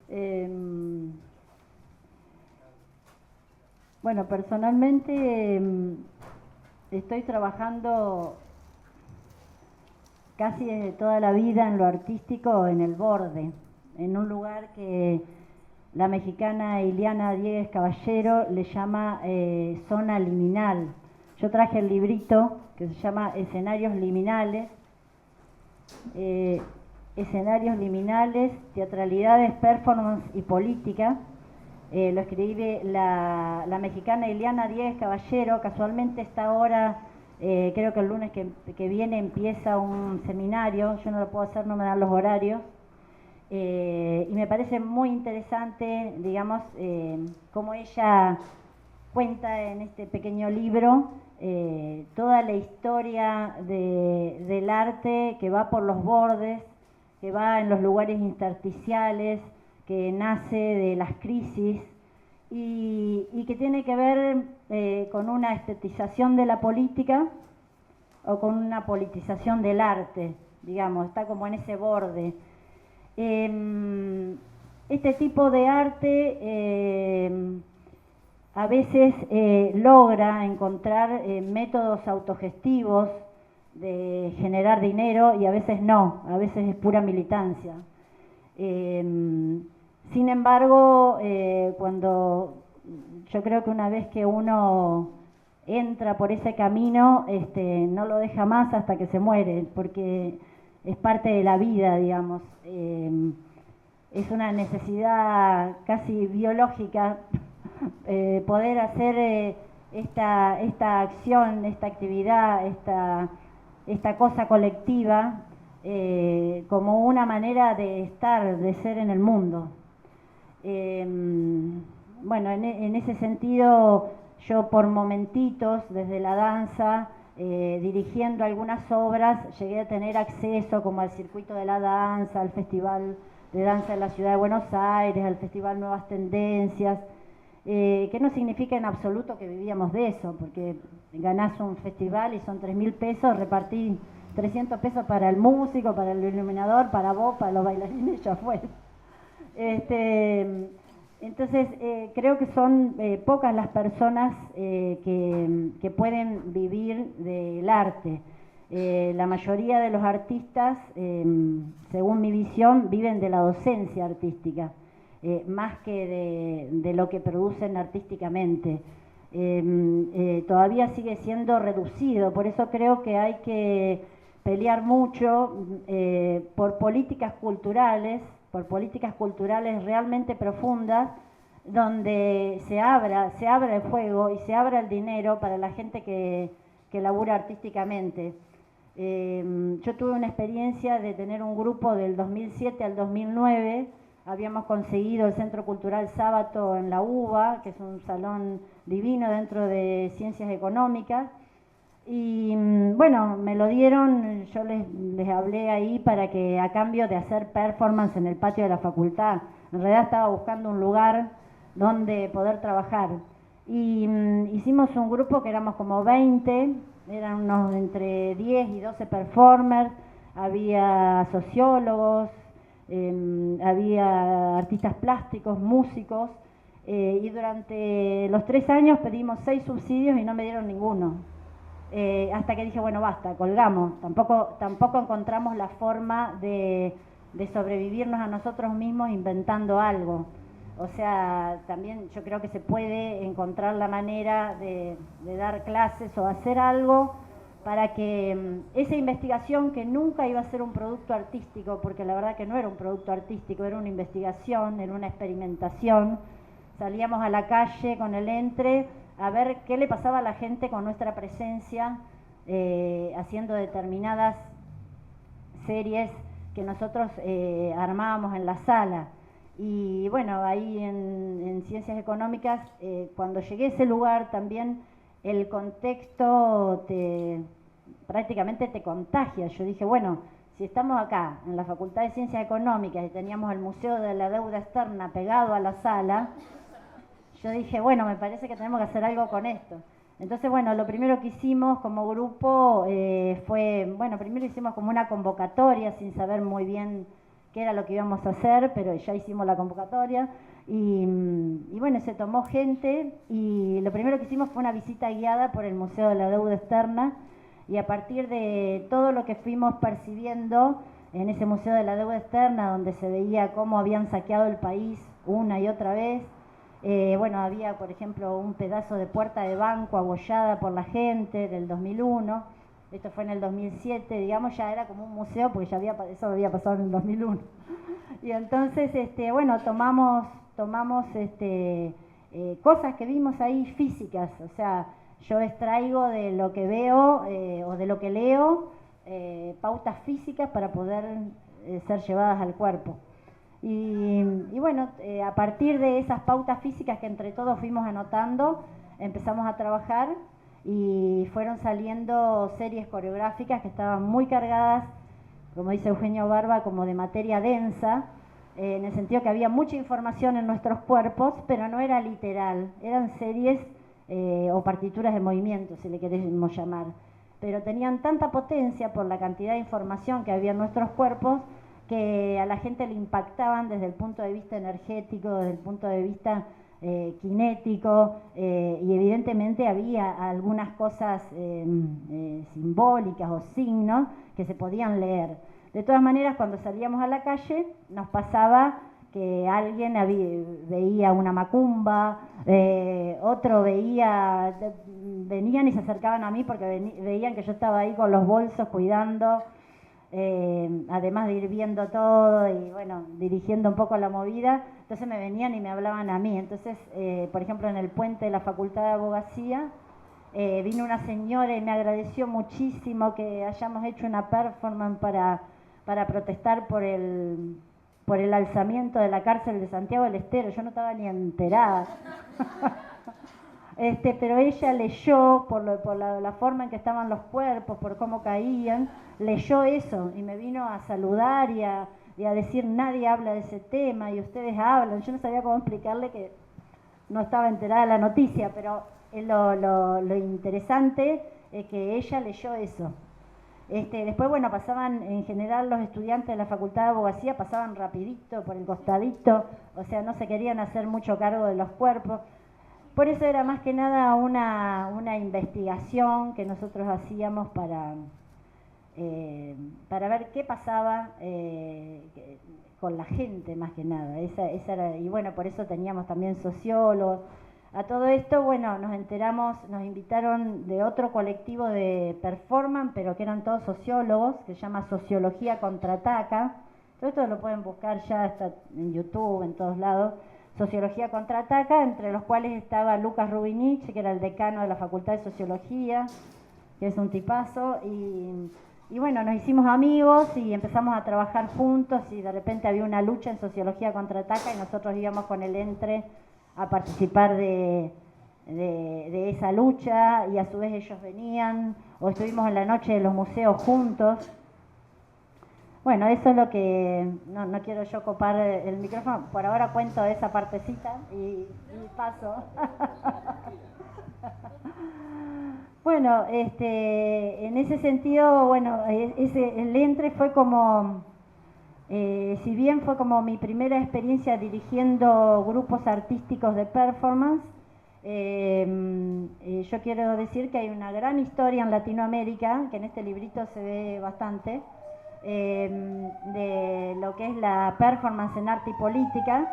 Em, bueno, personalmente estoy trabajando casi desde toda la vida en lo artístico, en el borde, en un lugar que la mexicana Ileana Diegues Caballero le llama zona liminal. Yo traje el librito que se llama Escenarios Liminales, eh, Escenarios Liminales, Teatralidades, Performance y Política. Lo escribe la mexicana Ileana Diegues Caballero. Casualmente está ahora, creo que el lunes que viene empieza un seminario. Yo no lo puedo hacer, no me dan los horarios. Y me parece muy interesante, digamos, cómo ella cuenta en este pequeño libro toda la historia del arte que va por los bordes, que va en los lugares intersticiales, que nace de las crisis y que tiene que ver con una estetización de la política o con una politización del arte, digamos, está como en ese borde. Este tipo de arte a veces logra encontrar métodos autogestivos de generar dinero y a veces no, a veces es pura militancia. Sin embargo, cuando yo creo que una vez que uno entra por ese camino, no lo deja más hasta que se muere, porque es parte de la vida, digamos. Es una necesidad casi biológica poder hacer esta acción, esta actividad, esta cosa colectiva como una manera de estar, de ser en el mundo. Bueno, en ese sentido, yo por momentitos, desde la danza, dirigiendo algunas obras, llegué a tener acceso como al circuito de la danza, al Festival de Danza de la Ciudad de Buenos Aires, al Festival Nuevas Tendencias, que no significa en absoluto que vivíamos de eso, porque ganás un festival y son 3.000 pesos, repartí 300 pesos para el músico, para el iluminador, para vos, para los bailarines, ya fue. Entonces, creo que son pocas las personas que pueden vivir del arte. La mayoría de los artistas, según mi visión, viven de la docencia artística, más que de lo que producen artísticamente. Todavía sigue siendo reducido, por eso creo que hay que pelear mucho por políticas culturales realmente profundas, donde se abra el juego y se abra el dinero para la gente que labura artísticamente. Yo tuve una experiencia de tener un grupo del 2007 al 2009, habíamos conseguido el Centro Cultural Sábato en la UBA, que es un salón divino dentro de Ciencias Económicas, y bueno, me lo dieron, yo les hablé ahí para que a cambio de hacer performance en el patio de la facultad, en realidad estaba buscando un lugar donde poder trabajar. Y hicimos un grupo que éramos como 20, eran unos entre 10 y 12 performers, había sociólogos, había artistas plásticos, músicos, y durante los 3 años pedimos 6 subsidios y no me dieron ninguno. Hasta que dije, bueno, basta, colgamos. Tampoco encontramos la forma de sobrevivirnos a nosotros mismos inventando algo. O sea, también yo creo que se puede encontrar la manera de dar clases o hacer algo para que esa investigación, que nunca iba a ser un producto artístico, porque la verdad que no era un producto artístico, era una investigación, era una experimentación. Salíamos a la calle con el entre a ver qué le pasaba a la gente con nuestra presencia haciendo determinadas series que nosotros armábamos en la sala. Y bueno, ahí en Ciencias Económicas, cuando llegué a ese lugar también el contexto prácticamente te contagia. Yo dije, bueno, si estamos acá en la Facultad de Ciencias Económicas y teníamos el Museo de la Deuda Externa pegado a la sala, yo dije, bueno, me parece que tenemos que hacer algo con esto. Entonces, bueno, lo primero que hicimos como grupo fue, bueno, primero hicimos como una convocatoria sin saber muy bien qué era lo que íbamos a hacer, pero ya hicimos la convocatoria. Y bueno, se tomó gente y lo primero que hicimos fue una visita guiada por el Museo de la Deuda Externa, y a partir de todo lo que fuimos percibiendo en ese Museo de la Deuda Externa, donde se veía cómo habían saqueado el país una y otra vez, bueno, había por ejemplo un pedazo de puerta de banco abollada por la gente del 2001, esto fue en el 2007, digamos, ya era como un museo porque ya eso había pasado en el 2001. Y entonces, bueno, tomamos cosas que vimos ahí físicas, o sea, yo extraigo de lo que veo o de lo que leo pautas físicas para poder ser llevadas al cuerpo. Y bueno, a partir de esas pautas físicas que entre todos fuimos anotando, empezamos a trabajar y fueron saliendo series coreográficas que estaban muy cargadas, como dice Eugenio Barba, como de materia densa, en el sentido que había mucha información en nuestros cuerpos, pero no era literal, eran series o partituras de movimiento, si le queremos llamar, pero tenían tanta potencia por la cantidad de información que había en nuestros cuerpos que a la gente le impactaban desde el punto de vista energético, desde el punto de vista kinético, y evidentemente había algunas cosas simbólicas o signos que se podían leer. De todas maneras, cuando salíamos a la calle nos pasaba que alguien veía una macumba, otro venían y se acercaban a mí porque veían que yo estaba ahí con los bolsos cuidando, además de ir viendo todo y bueno, dirigiendo un poco la movida, entonces me venían y me hablaban a mí. Entonces, por ejemplo, en el puente de la Facultad de Abogacía, vino una señora y me agradeció muchísimo que hayamos hecho una performance para protestar por el alzamiento de la cárcel de Santiago del Estero. Yo no estaba ni enterada. Pero ella leyó por la forma en que estaban los cuerpos, por cómo caían, leyó eso y me vino a saludar y a decir: nadie habla de ese tema y ustedes hablan. Yo no sabía cómo explicarle que no estaba enterada de la noticia, pero lo interesante es que ella leyó eso. Después, bueno, pasaban, en general los estudiantes de la Facultad de Abogacía pasaban rapidito por el costadito, o sea, no se querían hacer mucho cargo de los cuerpos. Por eso era más que nada una investigación que nosotros hacíamos para ver qué pasaba con la gente, más que nada. Esa era, y bueno, por eso teníamos también sociólogos. A todo esto, bueno, nos enteramos, nos invitaron de otro colectivo de performance, pero que eran todos sociólogos, que se llama Sociología Contraataca. Todo esto lo pueden buscar ya, está en YouTube, en todos lados. Sociología Contraataca, entre los cuales estaba Lucas Rubinich, que era el decano de la Facultad de Sociología, que es un tipazo, y bueno, nos hicimos amigos y empezamos a trabajar juntos, y de repente había una lucha en Sociología Contraataca y nosotros íbamos con el ENTRE a participar de esa lucha, y a su vez ellos venían, o estuvimos en la noche de los museos juntos. Bueno, eso es lo que... No quiero yo copar el micrófono, por ahora cuento esa partecita y paso. Bueno, en ese sentido, bueno, el ENTRE fue como... si bien fue como mi primera experiencia dirigiendo grupos artísticos de performance, yo quiero decir que hay una gran historia en Latinoamérica, que en este librito se ve bastante, de lo que es la performance en arte y política,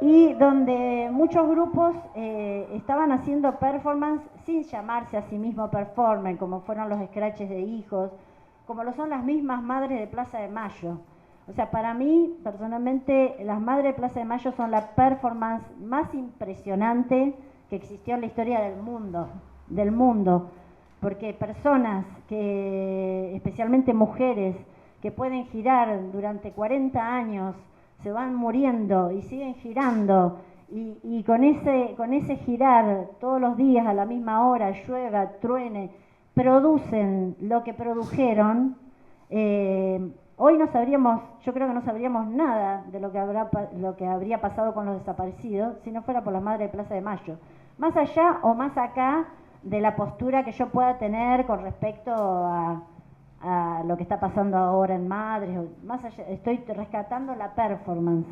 y donde muchos grupos estaban haciendo performance sin llamarse a sí mismos performance, como fueron los scratches de hijos, como lo son las mismas madres de Plaza de Mayo. O sea, para mí, personalmente, las madres de Plaza de Mayo son la performance más impresionante que existió en la historia del mundo, porque personas que, especialmente mujeres, que pueden girar durante 40 años, se van muriendo y siguen girando, y con ese girar todos los días a la misma hora, llueva, truene, producen lo que produjeron. Hoy yo creo que no sabríamos nada de lo que habría pasado con los desaparecidos si no fuera por las madres de Plaza de Mayo. Más allá o más acá de la postura que yo pueda tener con respecto a a lo que está pasando ahora en Madres, más allá, estoy rescatando la performance.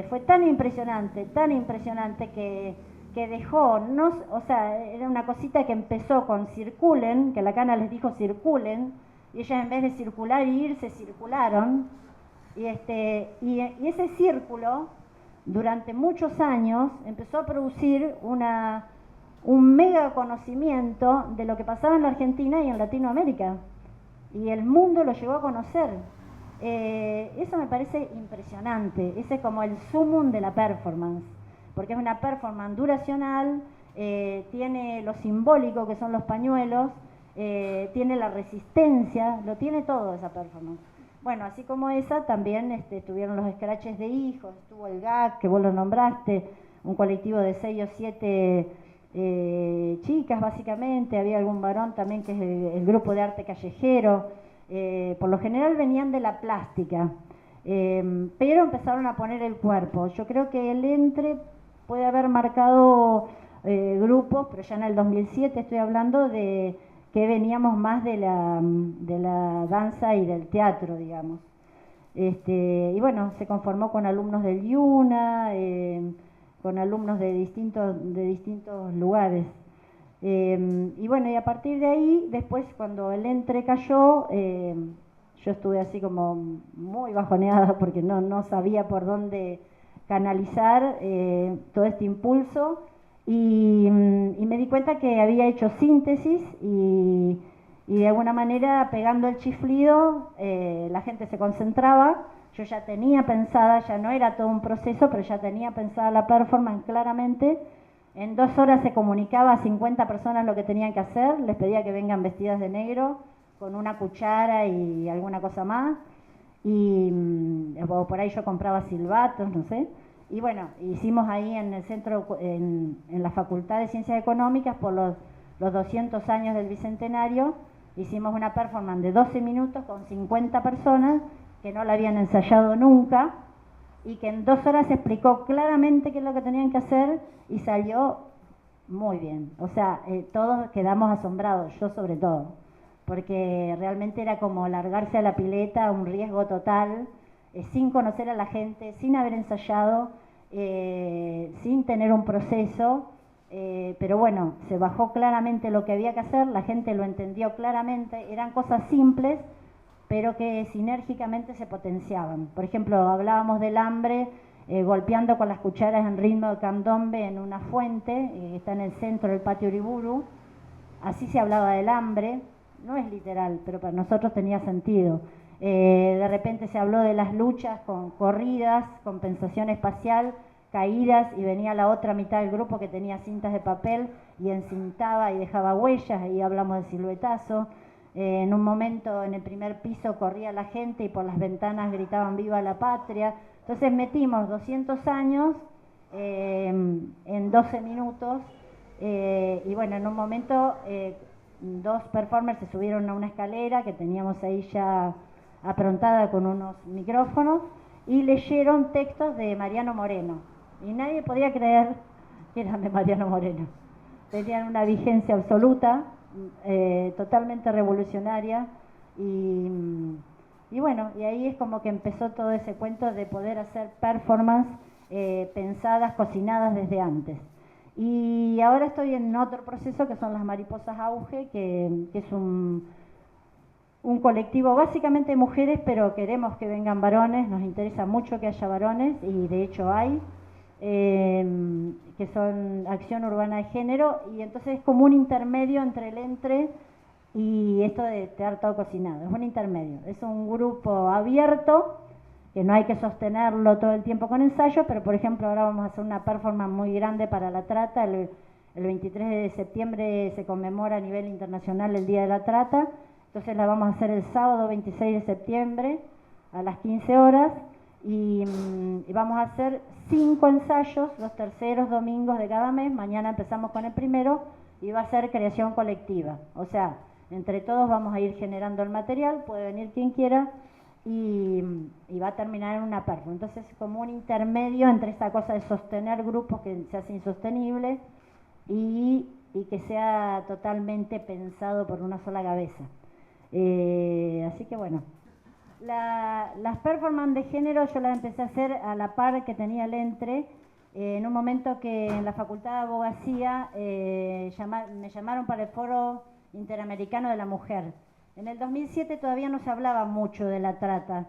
Fue tan impresionante que dejó, no, o sea, era una cosita que empezó con circulen, que la cana les dijo circulen, y ellas en vez de circular y irse, circularon, y ese círculo, durante muchos años, empezó a producir un mega conocimiento de lo que pasaba en la Argentina y en Latinoamérica, y el mundo lo llegó a conocer. Eso me parece impresionante, ese es como el sumum de la performance, porque es una performance duracional, tiene lo simbólico que son los pañuelos, tiene la resistencia, lo tiene todo esa performance. Bueno, así como esa, también estuvieron los scratches de hijos, estuvo el GAC, que vos lo nombraste, un colectivo de 6 o 7 chicas básicamente, había algún varón también que es el grupo de arte callejero, por lo general venían de la plástica, pero empezaron a poner el cuerpo. Yo creo que el Entre puede haber marcado grupos, pero ya en el 2007 estoy hablando de que veníamos más de la danza y del teatro, digamos. Y bueno, se conformó con alumnos del IUNA, con alumnos de distintos lugares. Y bueno, y a partir de ahí, después cuando el Entre cayó, yo estuve así como muy bajoneada porque no sabía por dónde canalizar todo este impulso y me di cuenta que había hecho síntesis y de alguna manera pegando el chiflido la gente se concentraba. Yo ya tenía pensada, ya no era todo un proceso, pero ya tenía pensada la performance claramente. En 2 horas se comunicaba a 50 personas lo que tenían que hacer, les pedía que vengan vestidas de negro, con una cuchara y alguna cosa más, y por ahí yo compraba silbatos, no sé. Y bueno, hicimos ahí en el centro, en la Facultad de Ciencias Económicas, por los 200 años del Bicentenario, hicimos una performance de 12 minutos con 50 personas que no la habían ensayado nunca, y que en 2 horas se explicó claramente qué es lo que tenían que hacer y salió muy bien. O sea, todos quedamos asombrados, yo sobre todo, porque realmente era como largarse a la pileta, un riesgo total, sin conocer a la gente, sin haber ensayado, sin tener un proceso, pero bueno, se bajó claramente lo que había que hacer, la gente lo entendió claramente, eran cosas simples, pero que sinérgicamente se potenciaban. Por ejemplo, hablábamos del hambre golpeando con las cucharas en ritmo de candombe en una fuente que está en el centro del patio Uriburu. Así se hablaba del hambre, no es literal, pero para nosotros tenía sentido. De repente se habló de las luchas con corridas, compensación espacial, caídas, y venía la otra mitad del grupo que tenía cintas de papel y encintaba y dejaba huellas, ahí hablamos de siluetazo. En un momento en el primer piso corría la gente y por las ventanas gritaban ¡Viva la patria! Entonces metimos 200 años en 12 minutos y bueno, en un momento 2 performers se subieron a una escalera que teníamos ahí ya aprontada con unos micrófonos y leyeron textos de Mariano Moreno y nadie podía creer que eran de Mariano Moreno. Tenían una vigencia absoluta, totalmente revolucionaria y bueno, y ahí es como que empezó todo ese cuento de poder hacer performance pensadas, cocinadas desde antes. Y ahora estoy en otro proceso que son las Mariposas Auge, que es un colectivo básicamente de mujeres, pero queremos que vengan varones, nos interesa mucho que haya varones y de hecho hay. Que son Acción Urbana de Género, y entonces es como un intermedio entre el Entre y esto de teatro cocinado, es un intermedio, es un grupo abierto que no hay que sostenerlo todo el tiempo con ensayo, pero por ejemplo ahora vamos a hacer una performance muy grande para la trata, el 23 de septiembre se conmemora a nivel internacional el Día de la Trata, entonces la vamos a hacer el sábado 26 de septiembre a las 15 horas, y vamos a hacer 5 ensayos los terceros domingos de cada mes. Mañana empezamos con el primero y va a ser creación colectiva, o sea, entre todos vamos a ir generando el material, puede venir quien quiera y va a terminar en una performance. Entonces es como un intermedio entre esta cosa de sostener grupos que se hace insostenible y que sea totalmente pensado por una sola cabeza. Así que bueno, las performances de género yo las empecé a hacer a la par que tenía el ENTRE, en un momento que en la Facultad de Abogacía me llamaron para el Foro Interamericano de la Mujer. En el 2007 todavía no se hablaba mucho de la trata,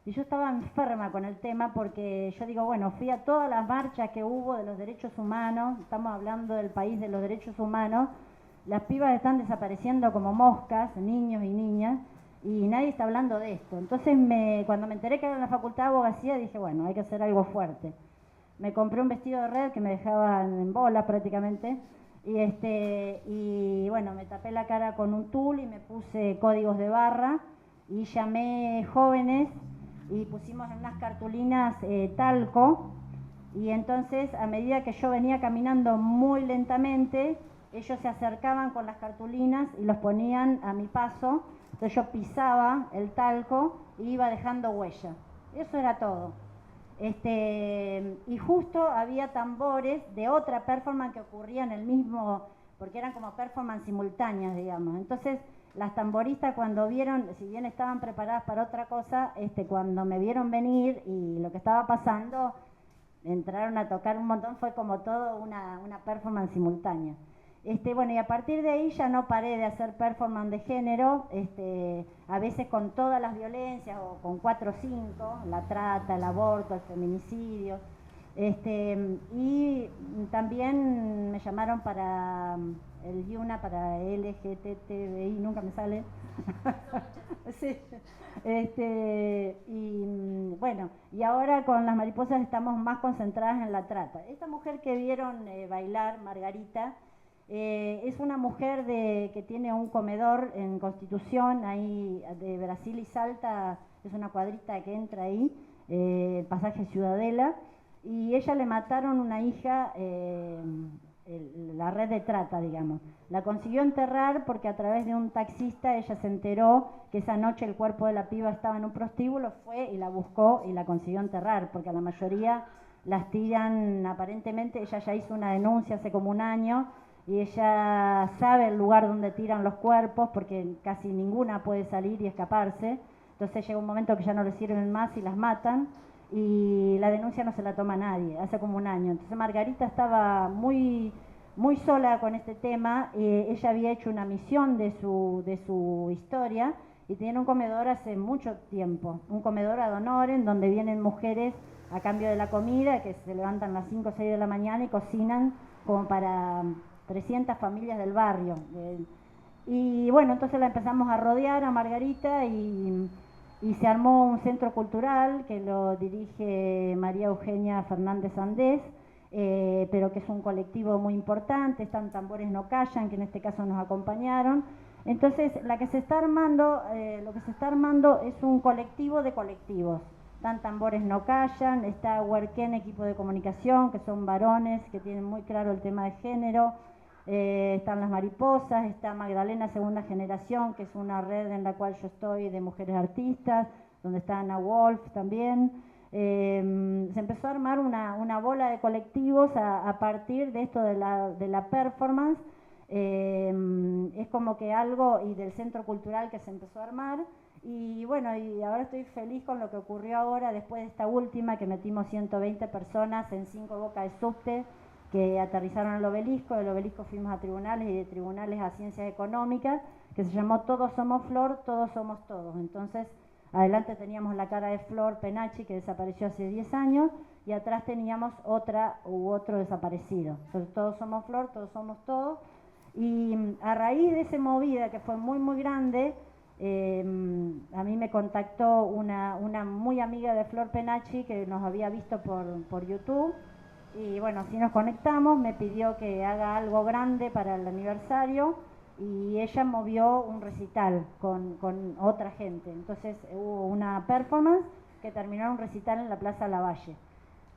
y yo estaba enferma con el tema porque yo digo, bueno, fui a todas las marchas que hubo de los derechos humanos, estamos hablando del país de los derechos humanos, las pibas están desapareciendo como moscas, niños y niñas, y nadie está hablando de esto. Entonces cuando me enteré que era en la Facultad de Abogacía dije, bueno, hay que hacer algo fuerte. Me compré un vestido de red que me dejaba en bola prácticamente, y bueno, me tapé la cara con un tul y me puse códigos de barra y llamé jóvenes y pusimos en unas cartulinas talco, y entonces a medida que yo venía caminando muy lentamente, ellos se acercaban con las cartulinas y los ponían a mi paso, entonces yo pisaba el talco y iba dejando huella. Eso era todo. Y justo había tambores de otra performance que ocurría en el mismo, porque eran como performance simultáneas, digamos. Entonces las tamboristas, cuando vieron, si bien estaban preparadas para otra cosa, cuando me vieron venir y lo que estaba pasando, entraron a tocar un montón, fue como todo una performance simultánea. Bueno, y a partir de ahí ya no paré de hacer performance de género, a veces con todas las violencias o con 4 o 5, la trata, el aborto, el feminicidio. Y también me llamaron para el YUNA, para LGTBI, nunca me sale. Sí. Y bueno, y ahora con las mariposas estamos más concentradas en la trata. Esta mujer que vieron bailar, Margarita, es una mujer que tiene un comedor en Constitución, ahí de Brasil y Salta, es una cuadrita que entra ahí, el pasaje Ciudadela, y ella le mataron una hija, la red de trata, digamos. La consiguió enterrar porque a través de un taxista ella se enteró que esa noche el cuerpo de la piba estaba en un prostíbulo, fue y la buscó y la consiguió enterrar, porque a la mayoría las tiran, aparentemente ella ya hizo una denuncia hace como un año, y ella sabe el lugar donde tiran los cuerpos porque casi ninguna puede salir y escaparse. Entonces llega un momento que ya no le sirven más y las matan, y la denuncia no se la toma nadie, hace como un año. Entonces Margarita estaba muy sola con este tema. Ella había hecho una misión de su historia y tiene un comedor hace mucho tiempo, un comedor ad honorem donde vienen mujeres a cambio de la comida, que se levantan a las 5 o 6 de la mañana y cocinan como para 300 familias del barrio. Y bueno, entonces la empezamos a rodear a Margarita, y se armó un centro cultural que lo dirige María Eugenia Fernández Andés, pero que es un colectivo muy importante. Están Tambores No Callan, que en este caso nos acompañaron. Entonces lo que se está armando es un colectivo de colectivos. Están Tambores No Callan, está Huerquén, equipo de comunicación, que son varones que tienen muy claro el tema de género. Están las mariposas, está Magdalena Segunda Generación, que es una red en la cual yo estoy de mujeres artistas, donde está Ana Wolf también. Se empezó a armar una bola de colectivos a partir de esto de la performance. Es como que algo, y del centro cultural que se empezó a armar. Y bueno, y ahora estoy feliz con lo que ocurrió ahora, después de esta última, que metimos 120 personas en 5 bocas de subte, que aterrizaron al obelisco. Del obelisco fuimos a tribunales, y de tribunales a ciencias económicas, que se llamó Todos Somos Flor, Todos Somos Todos. Entonces, adelante teníamos la cara de Flor Penachi, que desapareció hace 10 años, y atrás teníamos otro desaparecido. Entonces, Todos Somos Flor, Todos Somos Todos. Y a raíz de esa movida, que fue muy, muy grande, a mí me contactó una muy amiga de Flor Penachi, que nos había visto por YouTube. Y bueno, así nos conectamos, me pidió que haga algo grande para el aniversario, y ella movió un recital con otra gente. Entonces hubo una performance que terminó en un recital en la Plaza Lavalle.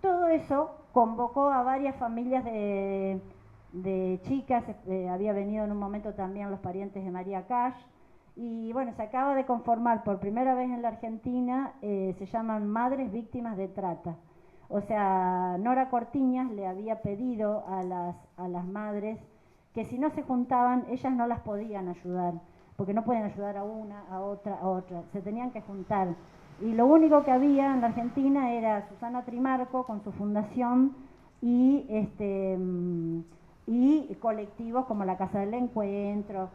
Todo eso convocó a varias familias de chicas, había venido en un momento también los parientes de María Cash, y bueno, se acaba de conformar por primera vez en la Argentina, se llaman Madres Víctimas de Trata. O sea, Nora Cortiñas le había pedido a las madres que si no se juntaban, ellas no las podían ayudar, porque no pueden ayudar a una, a otra, se tenían que juntar. Y lo único que había en la Argentina era Susana Trimarco con su fundación y, y colectivos como la Casa del Encuentro,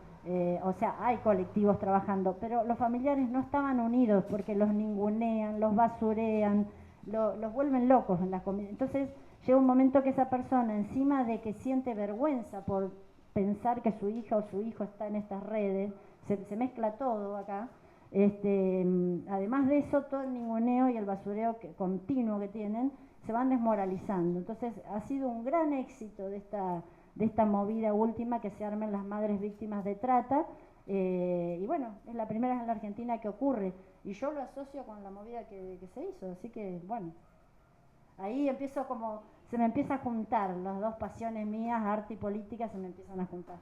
o sea, hay colectivos trabajando, pero los familiares no estaban unidos porque los ningunean, los basurean, los vuelven locos en las comidas. Entonces llega un momento que esa persona, encima de que siente vergüenza por pensar que su hija o su hijo está en estas redes, se mezcla todo acá. Además de eso, todo el ninguneo y el basureo continuo que tienen se van desmoralizando. Entonces ha sido un gran éxito de esta movida última, que se armen las madres víctimas de trata, y bueno, es la primera vez en la Argentina que ocurre, y yo lo asocio con la movida que se hizo, así que bueno, ahí empiezo como, se me empieza a juntar las dos pasiones mías, arte y política, se me empiezan a juntar.